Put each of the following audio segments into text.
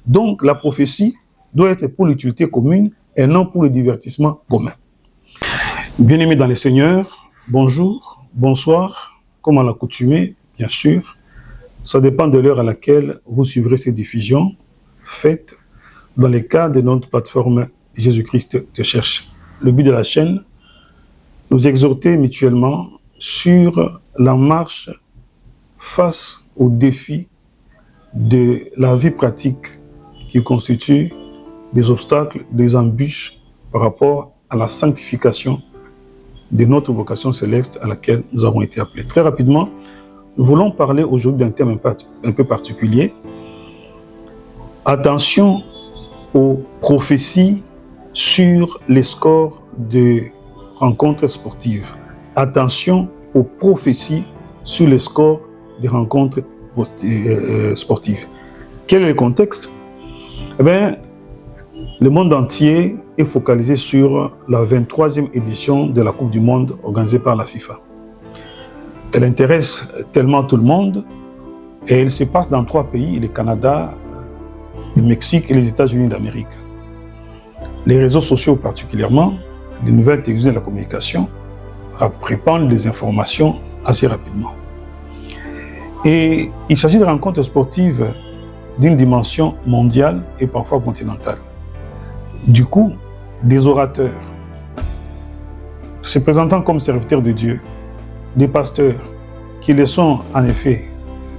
Donc, la prophétie doit être pour l'utilité commune et non pour le divertissement commun. Bien-aimés dans les Seigneurs, bonjour, bonsoir, comme à l'accoutumée, bien sûr. Ça dépend de l'heure à laquelle vous suivrez ces diffusions faites dans le cadre de notre plateforme Jésus-Christ te cherche. Le but de la chaîne, nous exhorter mutuellement sur la marche face aux défis de la vie pratique qui constitue des obstacles, des embûches par rapport à la sanctification de notre vocation céleste à laquelle nous avons été appelés. Très rapidement, nous voulons parler aujourd'hui d'un thème un peu particulier. Attention aux prophéties sur les scores de rencontres sportives. Attention aux prophéties sur les scores des rencontres sportives. Quel est le contexte? Eh bien, le monde entier est focalisé sur la 23e édition de la Coupe du Monde organisée par la FIFA. Elle intéresse tellement tout le monde et elle se passe dans 3 pays, le Canada, le Mexique et les États-Unis d'Amérique. Les réseaux sociaux particulièrement, les nouvelles technologies de la communication répandent des informations assez rapidement. Et il s'agit de rencontres sportives d'une dimension mondiale et parfois continentale. Du coup, des orateurs se présentant comme serviteurs de Dieu, des pasteurs qui le sont en effet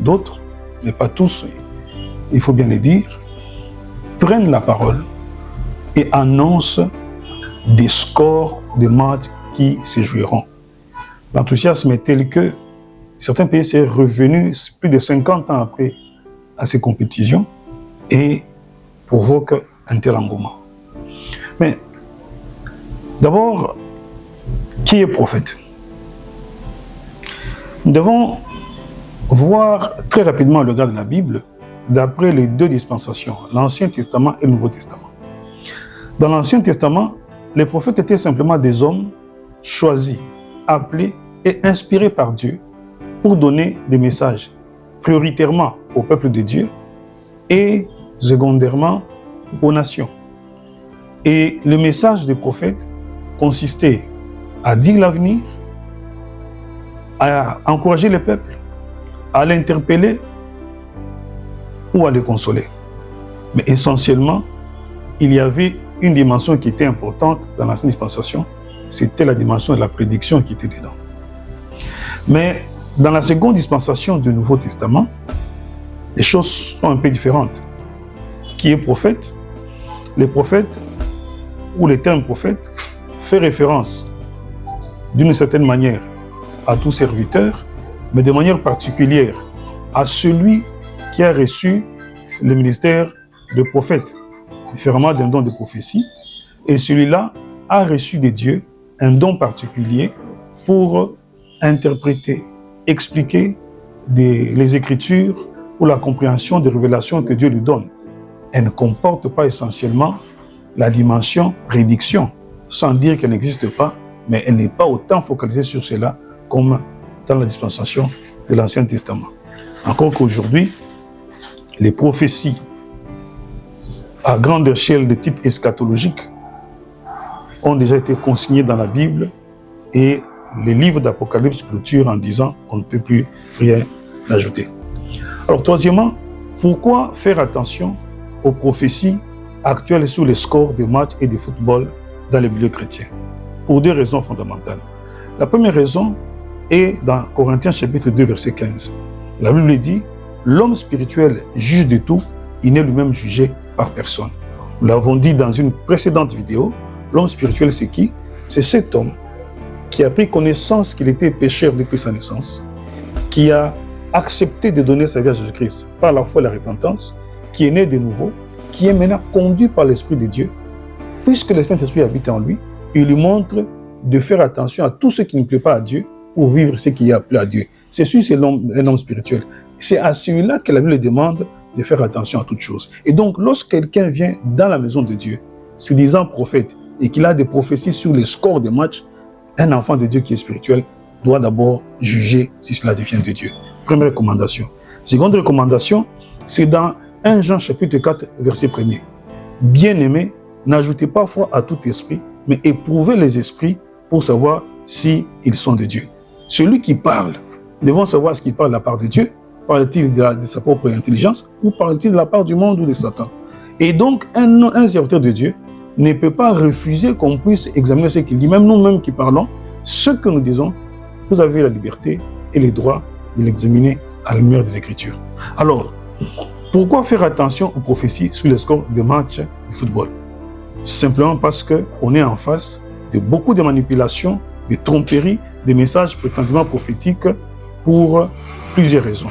d'autres, mais pas tous, il faut bien le dire, prennent la parole et annoncent des scores de matchs qui se joueront. L'enthousiasme est tel que certains pays sont revenus plus de 50 ans après à ces compétitions et provoquent un tel engouement. Mais d'abord, qui est prophète? Nous devons voir très rapidement le regard de la Bible d'après les 2 dispensations, l'Ancien Testament et le Nouveau Testament. Dans l'Ancien Testament, les prophètes étaient simplement des hommes choisis, appelés et inspirés par Dieu pour donner des messages prioritairement au peuple de Dieu et secondairement aux nations. Et le message des prophètes consistait à dire l'avenir, à encourager le peuple, à l'interpeller ou à le consoler. Mais essentiellement, il y avait une dimension qui était importante dans l'ancienne dispensation, c'était la dimension de la prédiction qui était dedans. Mais dans la seconde dispensation du Nouveau Testament, les choses sont un peu différentes. Qui est prophète? Les prophètes, ou le terme prophète, fait référence d'une certaine manière à tout serviteur, mais de manière particulière à celui qui a reçu le ministère de prophète, différemment d'un don de prophétie, et celui-là a reçu de Dieu un don particulier pour interpréter, expliquer les Écritures ou la compréhension des révélations que Dieu lui donne. Elle ne comporte pas essentiellement la dimension prédiction, sans dire qu'elle n'existe pas, mais elle n'est pas autant focalisée sur cela comme dans la dispensation de l'Ancien Testament. Encore qu'aujourd'hui, les prophéties à grande échelle de type eschatologique ont déjà été consignées dans la Bible et les livres d'Apocalypse clôturent en disant qu'on ne peut plus rien ajouter. Alors, troisièmement, pourquoi faire attention aux prophéties actuelles sur les scores des matchs et de football dans les milieux chrétiens? Pour 2 raisons fondamentales. La première raison est dans Corinthiens chapitre 2, verset 15. La Bible dit « L'homme spirituel juge de tout, il n'est lui-même jugé par personne. » Nous l'avons dit dans une précédente vidéo, l'homme spirituel c'est qui? C'est cet homme qui a pris connaissance qu'il était pécheur depuis sa naissance, qui a accepté de donner sa vie à Jésus-Christ par la foi et la repentance, qui est né de nouveau, qui est maintenant conduit par l'Esprit de Dieu. Puisque le Saint-Esprit habite en lui, il lui montre de faire attention à tout ce qui ne plaît pas à Dieu pour vivre ce qui est appelé à Dieu. C'est celui, c'est un homme spirituel. C'est à celui-là que la Bible demande de faire attention à toutes choses. Et donc, lorsque quelqu'un vient dans la maison de Dieu, se disant prophète, et qu'il a des prophéties sur les scores des matchs, un enfant de Dieu qui est spirituel doit d'abord juger si cela devient de Dieu. Première recommandation. Seconde recommandation, c'est dans 1 Jean chapitre 4, verset 1er. Bien-aimés, n'ajoutez pas foi à tout esprit, mais éprouvez les esprits pour savoir s'ils sont de Dieu. Celui qui parle, devons savoir ce qu'il parle de la part de Dieu. Parle-t-il de sa propre intelligence ou parle-t-il de la part du monde ou de Satan? Et donc, un serviteur de Dieu ne peut pas refuser qu'on puisse examiner ce qu'il dit. Même nous-mêmes qui parlons, ce que nous disons, vous avez la liberté et le droit de l'examiner à la lumière des Écritures. Alors, pourquoi faire attention aux prophéties sur les scores de matchs de football? Simplement parce qu'on est en face de beaucoup de manipulations, de tromperies, des messages prétendument prophétiques pour plusieurs raisons.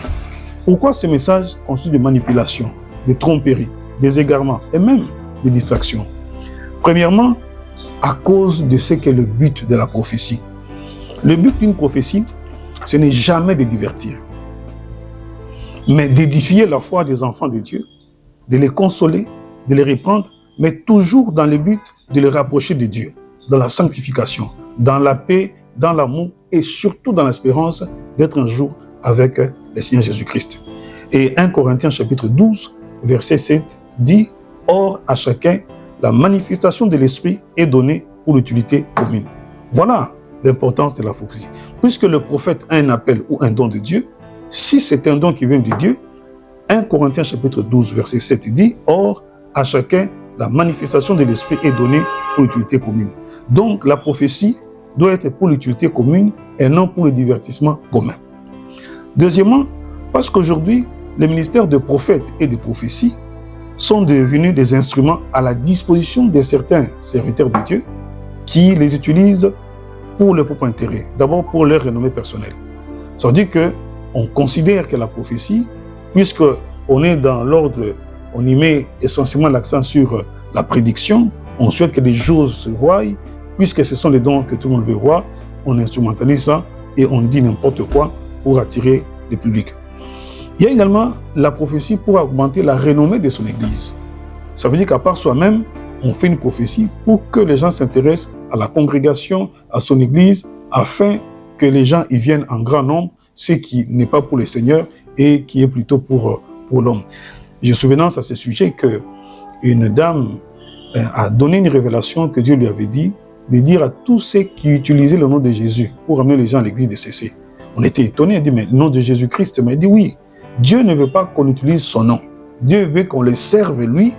Pourquoi ces messages constituent des manipulations, des tromperies, des égarements et même des distractions? Premièrement, à cause de ce qu'est le but de la prophétie. Le but d'une prophétie, ce n'est jamais de divertir, mais d'édifier la foi des enfants de Dieu, de les consoler, de les reprendre, mais toujours dans le but de les rapprocher de Dieu, dans la sanctification, dans la paix, dans l'amour et surtout dans l'espérance d'être un jour avec le Seigneur Jésus-Christ. Et 1 Corinthiens chapitre 12, verset 7 dit « Or, à chacun, la manifestation de l'Esprit est donnée pour l'utilité commune. » Voilà l'importance de la prophétie. Puisque le prophète a un appel ou un don de Dieu, si c'est un don qui vient de Dieu, 1 Corinthiens chapitre 12, verset 7 dit « Or, à chacun, la manifestation de l'Esprit est donnée pour l'utilité commune. » Donc, la prophétie doit être pour l'utilité commune et non pour le divertissement commun. Deuxièmement, parce qu'aujourd'hui, les ministères de prophètes et de prophéties sont devenus des instruments à la disposition de certains serviteurs de Dieu qui les utilisent pour leur propre intérêt, d'abord pour leur renommée personnelle. Ça veut dire qu'on considère que la prophétie, puisqu'on est dans l'ordre, on y met essentiellement l'accent sur la prédiction, on souhaite que les choses se voient, puisque ce sont les dons que tout le monde veut voir, on instrumentalise ça et on dit n'importe quoi pour attirer le public. Il y a également la prophétie pour augmenter la renommée de son Église. Ça veut dire qu'à part soi-même, on fait une prophétie pour que les gens s'intéressent à la congrégation, à son Église, afin que les gens y viennent en grand nombre, ce qui n'est pas pour le Seigneur et qui est plutôt pour l'homme. J'ai souvenance à ce sujet qu'une dame a donné une révélation que Dieu lui avait dit, de dire à tous ceux qui utilisaient le nom de Jésus pour amener les gens à l'église de cesser. On était étonnés, elle dit, mais le nom de Jésus-Christ, mais elle dit oui, Dieu ne veut pas qu'on utilise son nom. Dieu veut qu'on le serve lui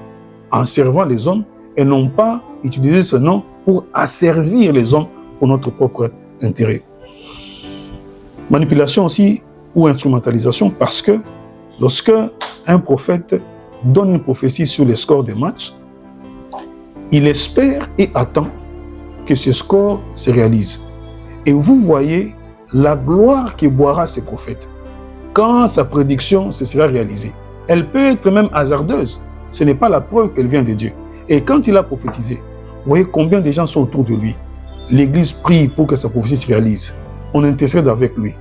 en servant les hommes et non pas utiliser ce nom pour asservir les hommes pour notre propre intérêt. Manipulation aussi ou instrumentalisation parce que lorsque un prophète donne une prophétie sur les scores des matchs, il espère et attend que ce score se réalise. Et vous voyez la gloire que boira ce prophète quand sa prédiction se sera réalisée. Elle peut être même hasardeuse. Ce n'est pas la preuve qu'elle vient de Dieu. Et quand il a prophétisé, vous voyez combien de gens sont autour de lui. L'Église prie pour que sa prophétie se réalise. On intercède avec lui.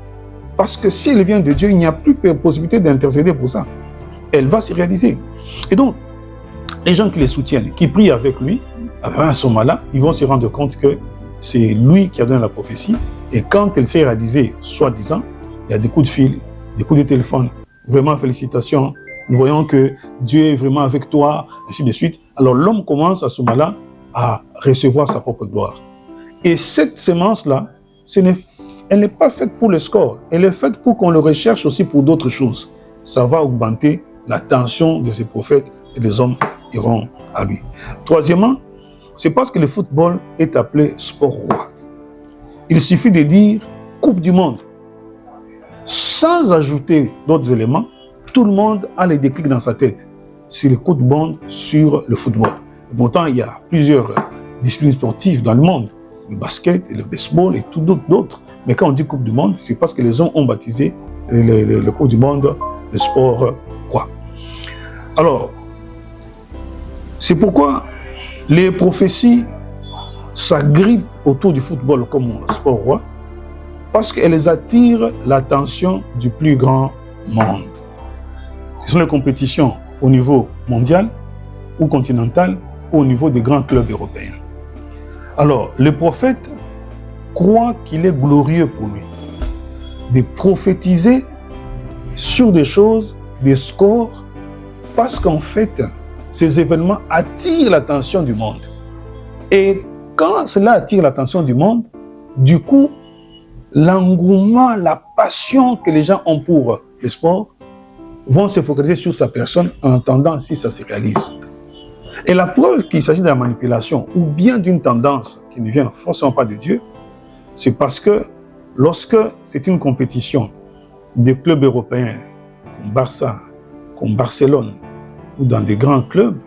Parce que si elle vient de Dieu, il n'y a plus de possibilité d'intercéder pour ça. Elle va se réaliser. Et donc, les gens qui les soutiennent, qui prient avec lui, à ce moment-là, ils vont se rendre compte que c'est lui qui a donné la prophétie. Et quand elle s'est réalisée, soi-disant, il y a des coups de fil, des coups de téléphone. Vraiment, félicitations. Nous voyons que Dieu est vraiment avec toi, ainsi de suite. Alors l'homme commence à ce moment-là à recevoir sa propre gloire. Et cette semence-là, elle n'est pas faite pour le score. Elle est faite pour qu'on le recherche aussi pour d'autres choses. Ça va augmenter l'attention de ces prophètes et les hommes iront à lui. Troisièmement, c'est parce que le football est appelé sport roi. Il suffit de dire Coupe du Monde. Sans ajouter d'autres éléments, tout le monde a les déclics dans sa tête. C'est le Coupe du Monde sur le football. Pourtant, il y a plusieurs disciplines sportives dans le monde. Le basket, le baseball et tout d'autres. Mais quand on dit Coupe du Monde, c'est parce que les hommes ont baptisé le Coupe du Monde le sport roi. Alors, c'est pourquoi les prophéties s'agrippent autour du football comme sport roi, parce qu'elles attirent l'attention du plus grand monde. Ce sont les compétitions au niveau mondial ou continental ou au niveau des grands clubs européens. Alors, le prophète croit qu'il est glorieux pour lui de prophétiser sur des choses, des scores parce qu'en fait, ces événements attirent l'attention du monde. Et quand cela attire l'attention du monde, du coup, l'engouement, la passion que les gens ont pour le sport vont se focaliser sur sa personne en attendant si ça se réalise. Et la preuve qu'il s'agit de la manipulation ou bien d'une tendance qui ne vient forcément pas de Dieu, c'est parce que lorsque c'est une compétition des clubs européens comme Barça, comme Barcelone ou dans des grands clubs,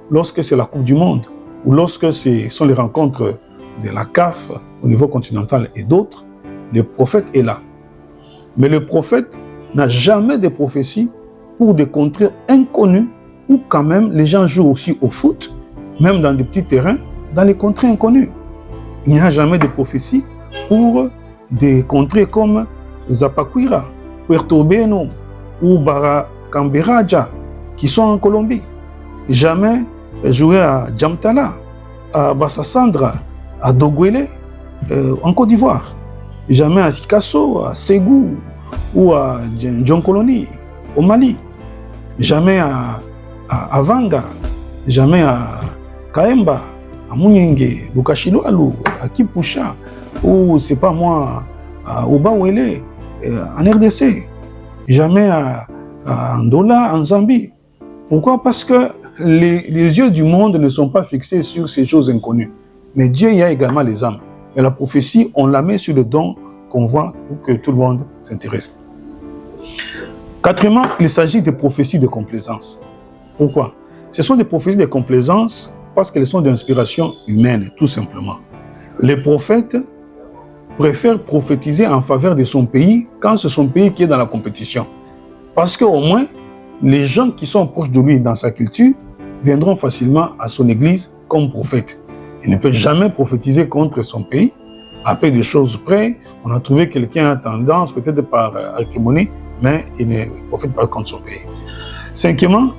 lorsque c'est la Coupe du Monde ou lorsque ce sont les rencontres de la CAF au niveau continental et d'autres, le prophète est là. Mais le prophète n'a jamais de prophétie pour des contrées inconnues où quand même les gens jouent aussi au foot, même dans des petits terrains, dans les contrées inconnues. Il n'y a jamais de prophétie pour des contrées comme Zapaquira, Puerto Beno ou Baracamberaja qui sont en Colombie. Jamais jouer à Djamtala, à Bassasandra, à Doguele, en Côte d'Ivoire. Jamais à Sikasso, à Ségou ou à Djonkoloni, au Mali. Jamais à Vanga, jamais à Kaemba, à Mouniengue, Lukashiloalou, à Kipusha, ou c'est pas moi, à Obawele, en RDC. Jamais à Andola, en Zambie. Pourquoi? Parce que les yeux du monde ne sont pas fixés sur ces choses inconnues. Mais Dieu y a également les âmes. Et la prophétie, on la met sur le don qu'on voit pour que tout le monde s'intéresse. Quatrièmement, il s'agit de prophéties de complaisance. Pourquoi? Ce sont des prophéties de complaisance parce qu'elles sont d'inspiration humaine, tout simplement. Les prophètes préfèrent prophétiser en faveur de son pays quand c'est son pays qui est dans la compétition. Parce qu'au moins, les gens qui sont proches de lui dans sa culture viendront facilement à son église comme prophète. Il ne peut jamais prophétiser contre son pays. Après des choses près, on a trouvé quelqu'un à tendance, peut-être par acrimonie, mais il ne prophète pas contre son pays. Cinquièmement,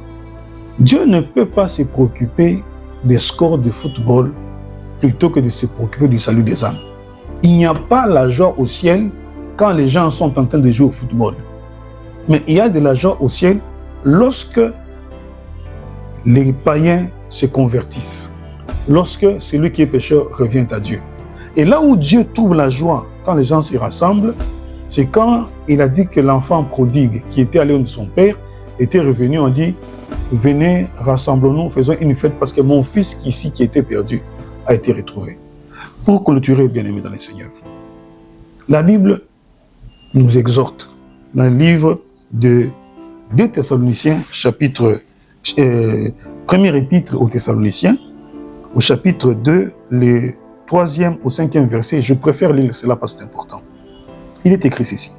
Dieu ne peut pas se préoccuper des scores de football plutôt que de se préoccuper du salut des âmes. Il n'y a pas la joie au ciel quand les gens sont en train de jouer au football. Mais il y a de la joie au ciel lorsque les païens se convertissent, lorsque celui qui est pécheur revient à Dieu. Et là où Dieu trouve la joie quand les gens s'y rassemblent, c'est quand il a dit que l'enfant prodigue qui était allé de son père était revenu, on dit, venez, rassemblons-nous, faisons une fête parce que mon fils ici qui était perdu a été retrouvé. Pour clôturer, bien-aimés dans le Seigneur, la Bible nous exhorte dans le livre de 2 Thessaloniciens, premier épître aux Thessaloniciens, au chapitre 2, le 3e au 5e verset. Je préfère lire cela parce que c'est important. Il est écrit ceci.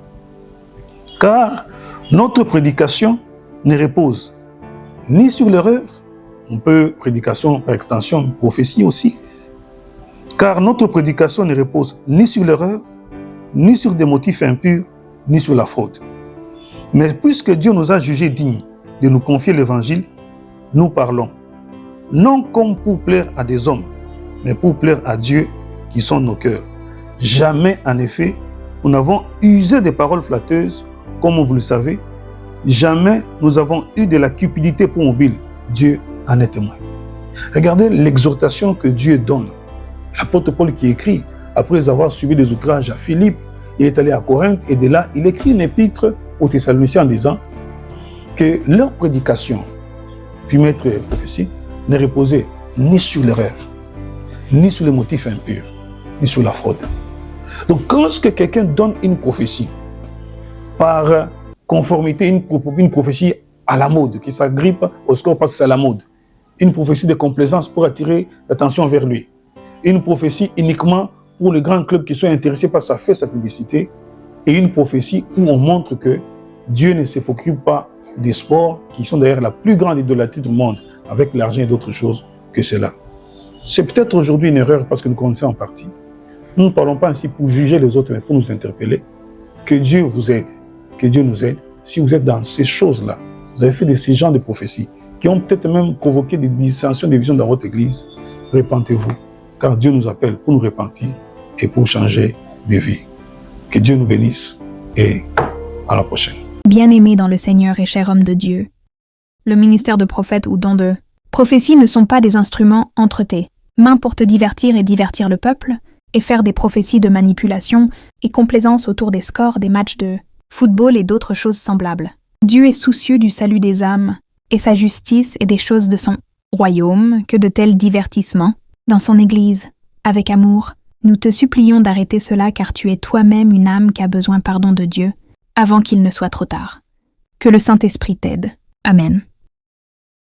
Car notre prédication ne repose ni sur l'erreur, on peut prédication par extension, prophétie aussi, car notre prédication ne repose ni sur l'erreur, ni sur des motifs impurs, ni sur la fraude. Mais puisque Dieu nous a jugés dignes de nous confier l'évangile, nous parlons, non comme pour plaire à des hommes, mais pour plaire à Dieu qui sont nos cœurs. Jamais, en effet, nous n'avons usé des paroles flatteuses, comme vous le savez. Jamais nous avons eu de la cupidité pour mobile. Dieu en est témoin. Regardez l'exhortation que Dieu donne. L'apôtre Paul qui écrit, après avoir subi des outrages à Philippe, il est allé à Corinthe et de là, il écrit une épître aux Thessaloniciens en disant que leur prédication, puis mettre prophétie, ne reposait ni sur l'erreur, ni sur les motifs impurs, ni sur la fraude. Donc, quand quelqu'un donne une prophétie par conformité, une prophétie à la mode, qui s'agrippe au score parce que c'est à la mode, une prophétie de complaisance pour attirer l'attention vers lui, une prophétie uniquement pour les grands clubs qui sont intéressés par ça fait sa publicité, et une prophétie où on montre que Dieu ne se préoccupe pas des sports qui sont d'ailleurs la plus grande idolâtrie du monde, avec l'argent et d'autres choses que cela. C'est peut-être aujourd'hui une erreur parce que nous connaissons en partie. Nous ne parlons pas ainsi pour juger les autres, mais pour nous interpeller. Que Dieu vous aide, que Dieu nous aide. Si vous êtes dans ces choses-là, vous avez fait de ces genres de prophéties qui ont peut-être même provoqué des dissensions, des divisions dans votre église, repentez-vous, car Dieu nous appelle pour nous repentir et pour changer de vie. Que Dieu nous bénisse et à la prochaine. Bien-aimé dans le Seigneur et cher homme de Dieu, le ministère de prophète ou don de prophétie ne sont pas des instruments entre tes mains pour te divertir et divertir le peuple, et faire des prophéties de manipulation et complaisance autour des scores des matchs de football et d'autres choses semblables. Dieu est soucieux du salut des âmes, et sa justice et des choses de son royaume que de tels divertissements, dans son Église, avec amour. Nous te supplions d'arrêter cela car tu es toi-même une âme qui a besoin pardon de Dieu, avant qu'il ne soit trop tard. Que le Saint-Esprit t'aide. Amen.